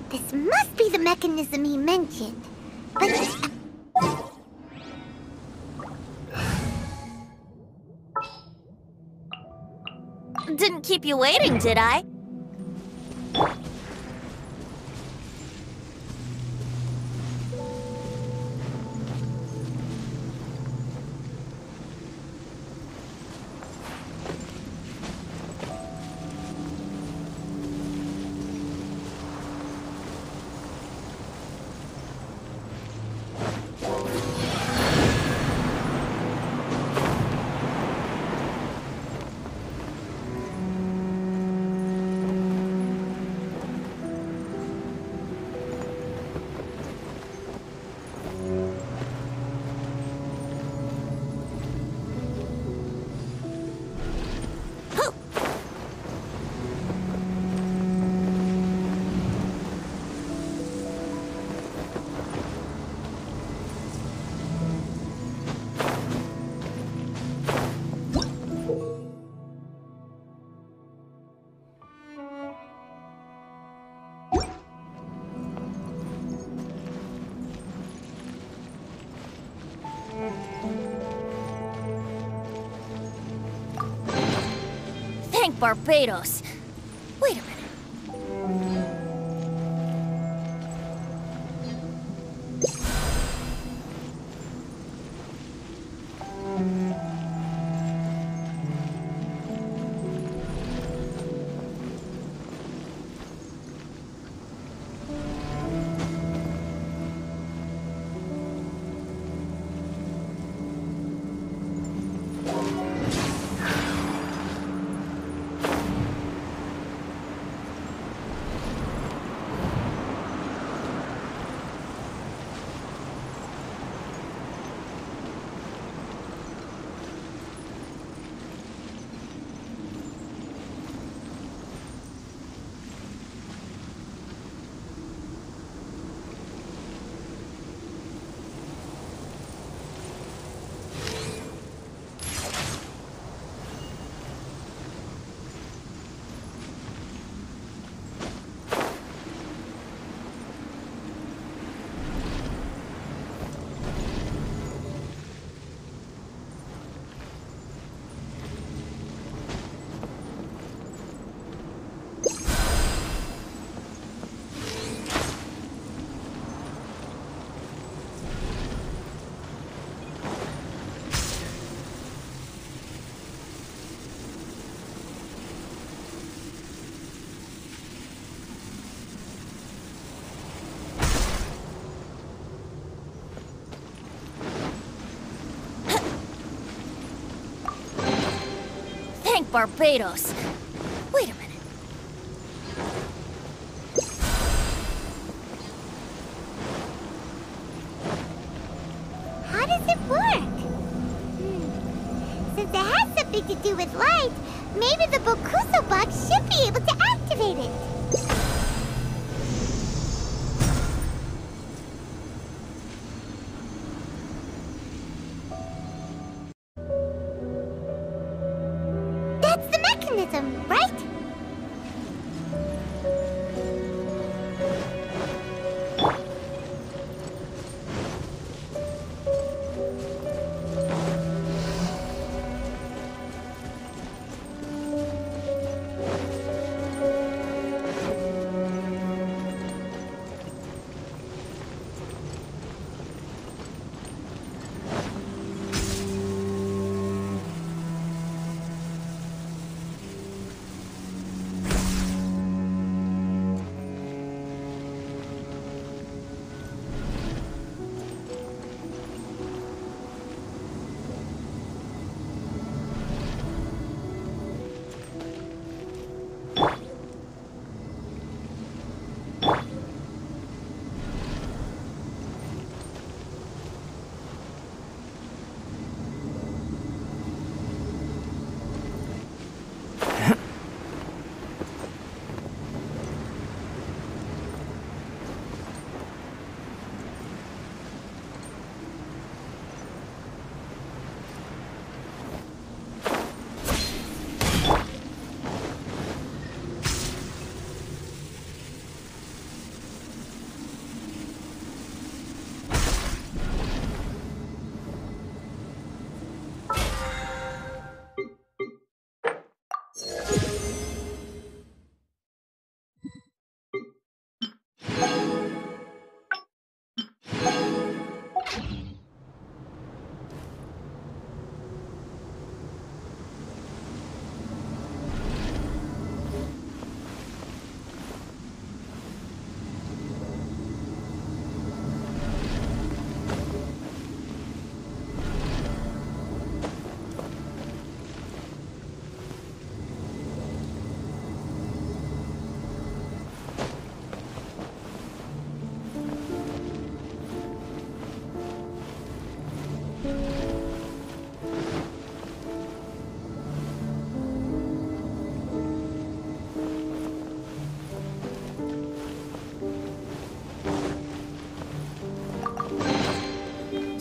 This must be the mechanism he mentioned. But... Didn't keep you waiting, did I? Thank Barbados. Wait a minute. Barbados. Wait a minute. How does it work? Since it has something to do with light, maybe the Bokuso box should be able to activate it. That's the mechanism, right?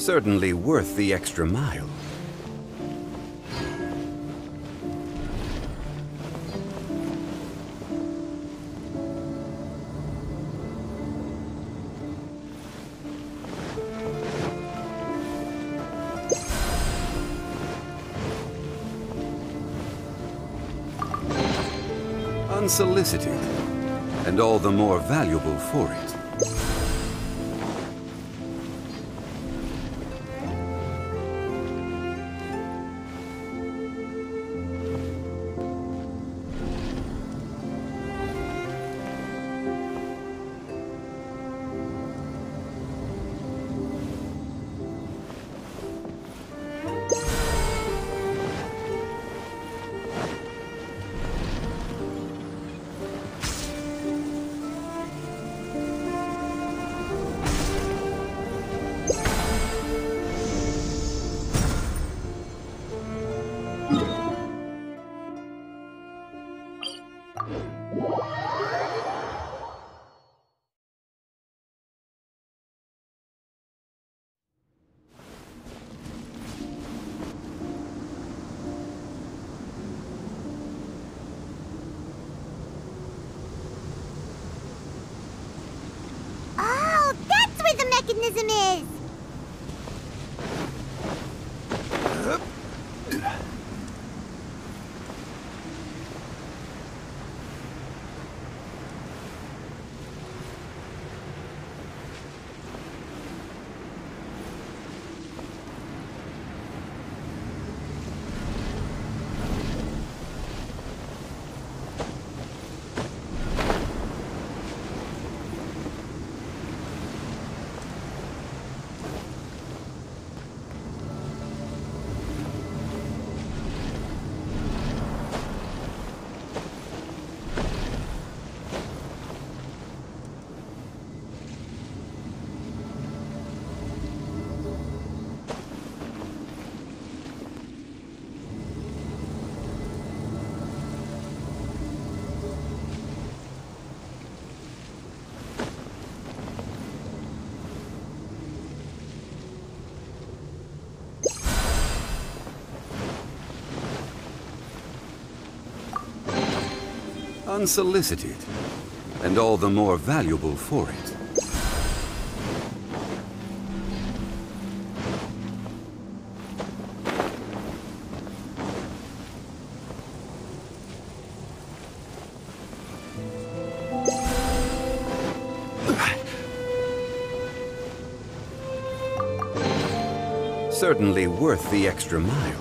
Certainly worth the extra mile. Unsolicited, and all the more valuable for it. Oh, that's where the mechanism is! Unsolicited, and all the more valuable for it. Certainly worth the extra mile.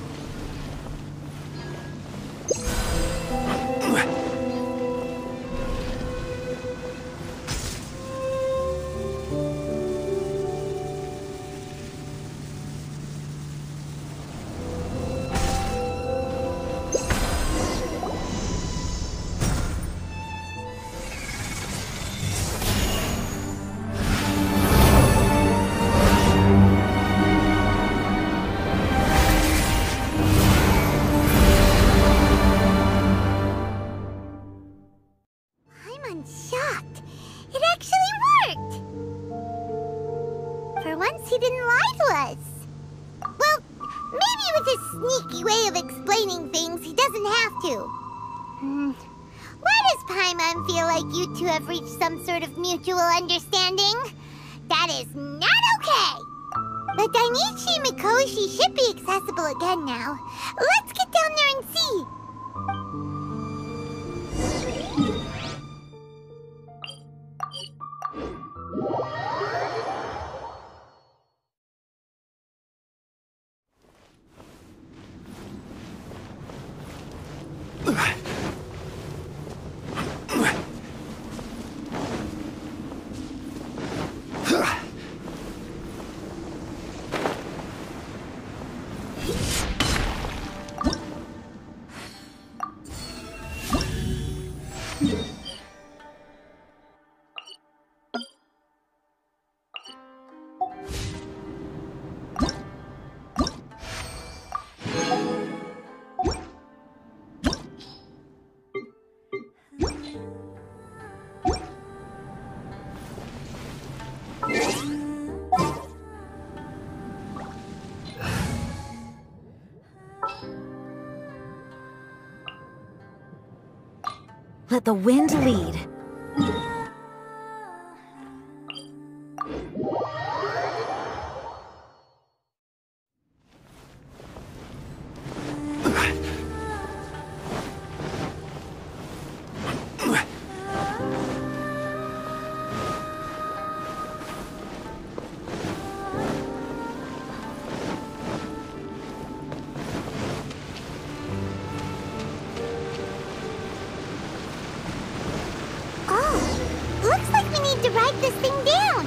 I'm shocked. It actually worked! For once, he didn't lie to us. Well, maybe with his sneaky way of explaining things, he doesn't have to. Why does Paimon feel like you two have reached some sort of mutual understanding? That is not okay! The Dainichi Mikoshi should be accessible again now. Let's get down there and see. Let the wind lead. To write this thing down.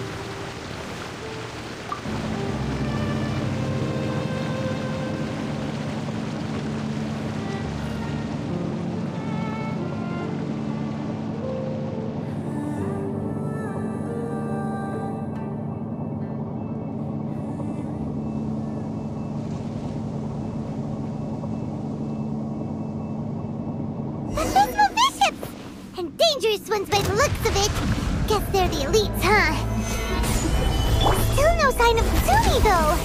Abysmal bishops! And dangerous ones by the looks of it. Guess they're the elites, huh? Still no sign of Tsumi, though.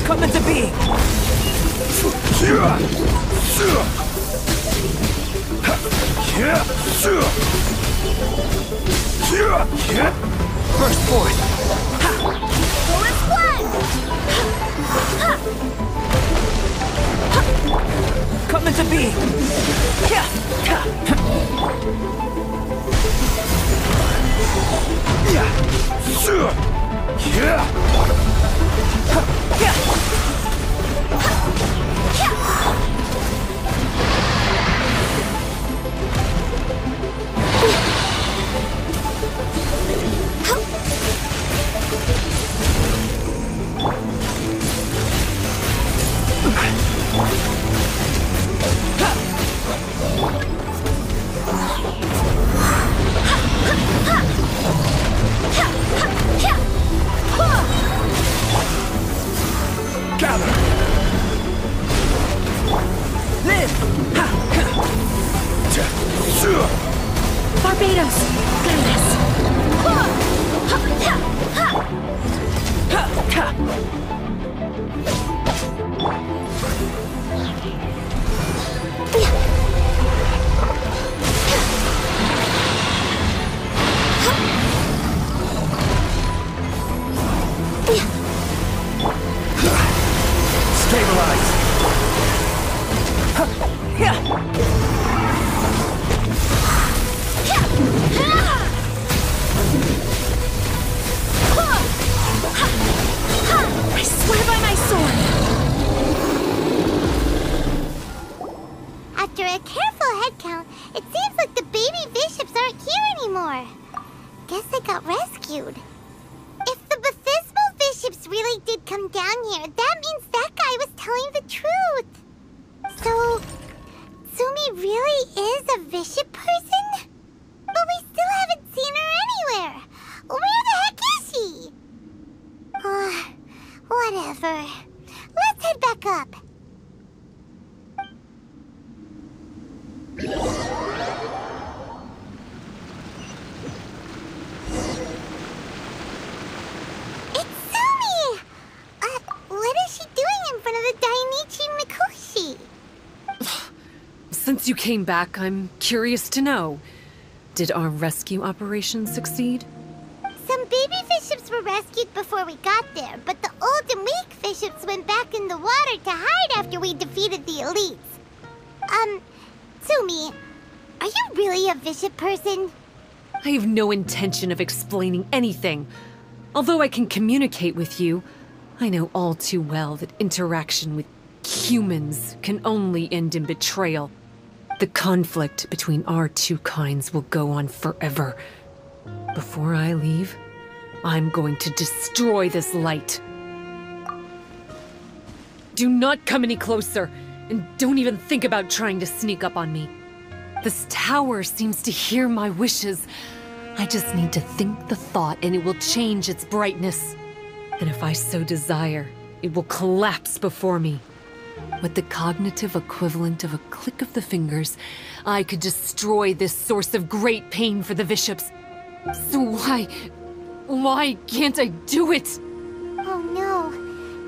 Coming to be! Burst forth! Coming to be! Gather! Live! Barbados! Goodness! Stabilize! I swear by my sword! After a careful head count, it seems like the baby bishops aren't here anymore. Guess they got rescued. If the Baptismal bishops really did come down here, that means that guy was telling the truth. So, Tsumi really is a bishop person? But we still haven't seen her anywhere. Where the heck is she? Whatever. Let's head back up. It's Tsumi! What is she doing in front of the Dainichi Mikoshi? Since you came back, I'm curious to know. Did our rescue operation succeed? Some baby bishops were rescued before we got there, but the old and weak bishops went back in the water to hide after we defeated the elites. Tsumi, are you really a bishop person? I have no intention of explaining anything. Although I can communicate with you, I know all too well that interaction with humans can only end in betrayal. The conflict between our two kinds will go on forever. Before I leave, I'm going to destroy this light. Do not come any closer, and don't even think about trying to sneak up on me. This tower seems to hear my wishes. I just need to think the thought and it will change its brightness. And if I so desire, it will collapse before me. With the cognitive equivalent of a click of the fingers, I could destroy this source of great pain for the bishops. So why can't I do it? Oh no,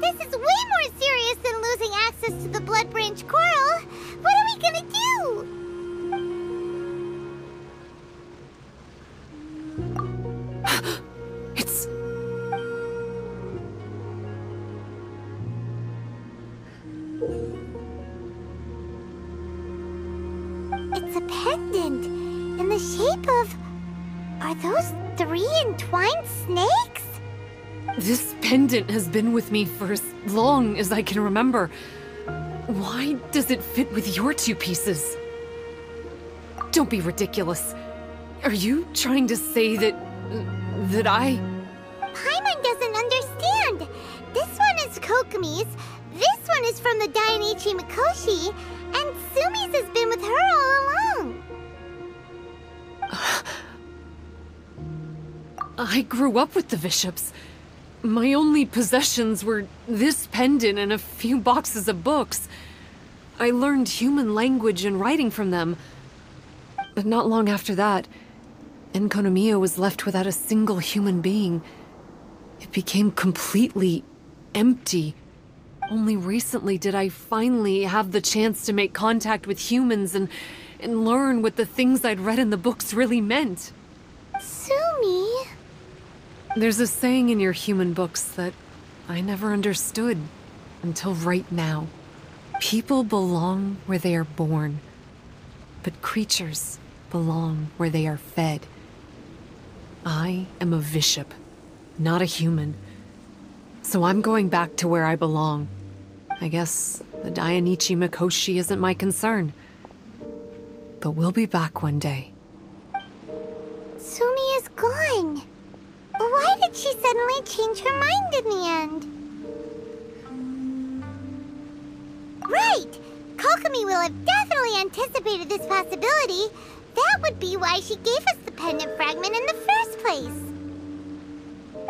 This is way more serious than losing access to the Blood Branch Coral. What are we gonna do? It's a pendant in the shape of... Are those 3 entwined snakes? This pendant has been with me for as long as I can remember. Why does it fit with your 2 pieces? Don't be ridiculous. Are you trying to say that I... Paimon doesn't understand. This one is Kokomi's, this one is from the Dainichi Mikoshi, and Sumi's has been with her all along. I grew up with the Bishops. My only possessions were this pendant and a few boxes of books. I learned human language and writing from them. But not long after that, Enkonomiya was left without a single human being. It became completely empty. Only recently did I finally have the chance to make contact with humans and learn what the things I'd read in the books really meant. Sumi... There's a saying in your human books that I never understood until right now. People belong where they are born, but creatures belong where they are fed. I am a bishop, not a human. So I'm going back to where I belong. I guess the Dainichi Mikoshi isn't my concern. But we'll be back one day. Sumi is gone. Why did she suddenly change her mind in the end? Right! Kokomi will have definitely anticipated this possibility. That would be why she gave us the pendant fragment in the first place.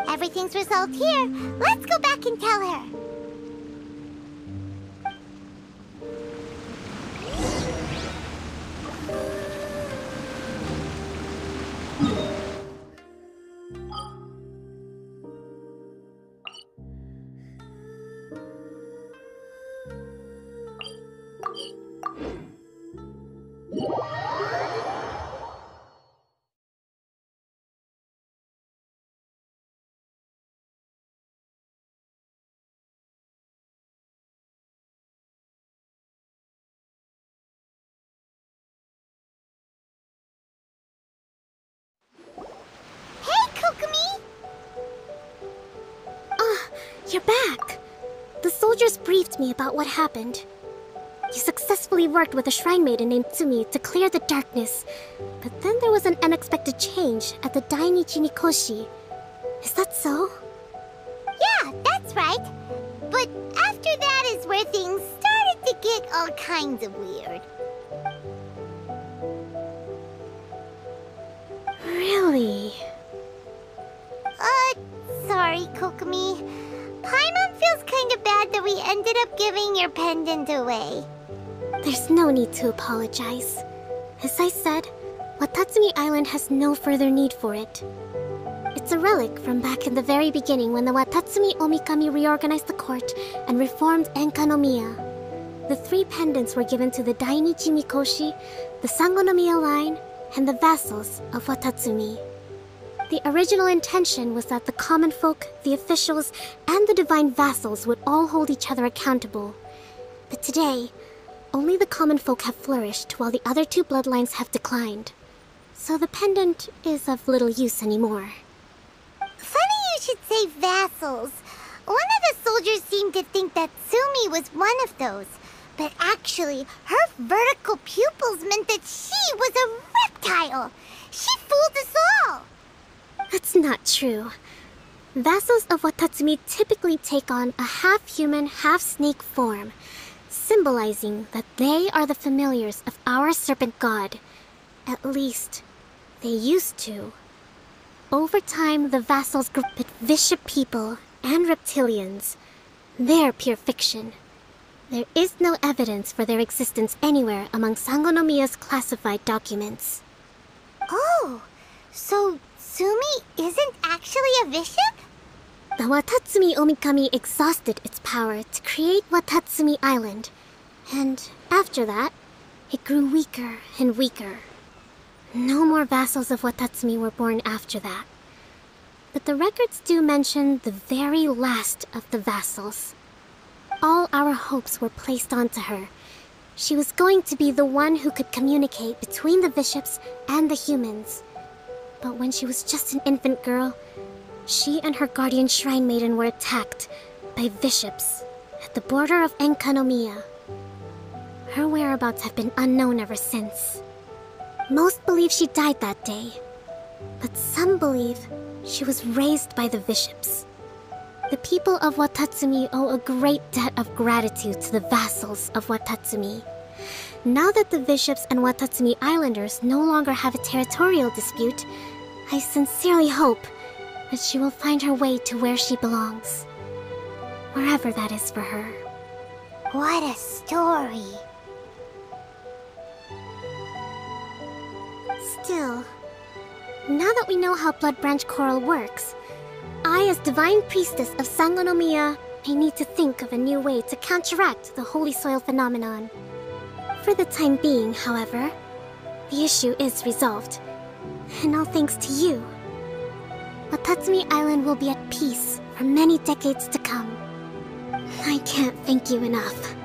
Everything's resolved here. Let's go back and tell her. You're back! The soldiers briefed me about what happened. You successfully worked with a shrine maiden named Tsumi to clear the darkness, but then there was an unexpected change at the Dainichi Mikoshi. Is that so? Yeah, that's right. But after that is where things started to get all kinds of weird. Really? Sorry, Kokomi. Paimon feels kind of bad that we ended up giving your pendant away. There's no need to apologize. As I said, Watatsumi Island has no further need for it. It's a relic from back in the very beginning when the Watatsumi Omikami reorganized the court and reformed Enkanomiya. The 3 pendants were given to the Dainichi Mikoshi, the Sangonomiya line, and the vassals of Watatsumi. The original intention was that the common folk, the officials, and the divine vassals would all hold each other accountable. But today, only the common folk have flourished while the other 2 bloodlines have declined. So the pendant is of little use anymore. Funny you should say vassals. One of the soldiers seemed to think that Sumi was one of those. But actually, her vertical pupils meant that she was a reptile. She fooled us all. That's not true. Vassals of Watatsumi typically take on a half-human, half-snake form, symbolizing that they are the familiars of our serpent god. At least, they used to. Over time, the vassals group with vicious people and reptilians. They're pure fiction. There is no evidence for their existence anywhere among Sangonomiya's classified documents. Oh, so Sumi isn't actually a bishop? The Watatsumi Omikami exhausted its power to create Watatsumi Island, and after that, it grew weaker and weaker. No more vassals of Watatsumi were born after that. But the records do mention the very last of the vassals. All our hopes were placed onto her. She was going to be the one who could communicate between the bishops and the humans. But when she was just an infant girl, she and her guardian shrine maiden were attacked by bishops at the border of Enkanomiya. Her whereabouts have been unknown ever since. Most believe she died that day, but some believe she was raised by the bishops. The people of Watatsumi owe a great debt of gratitude to the vassals of Watatsumi. Now that the bishops and Watatsumi Islanders no longer have a territorial dispute, I sincerely hope that she will find her way to where she belongs. Wherever that is for her. What a story. Still, now that we know how Blood Branch Coral works, I, as Divine Priestess of Sangonomiya, may need to think of a new way to counteract the Holy Soil phenomenon. For the time being, however, the issue is resolved, and all thanks to you. Watatsumi Island will be at peace for many decades to come. I can't thank you enough.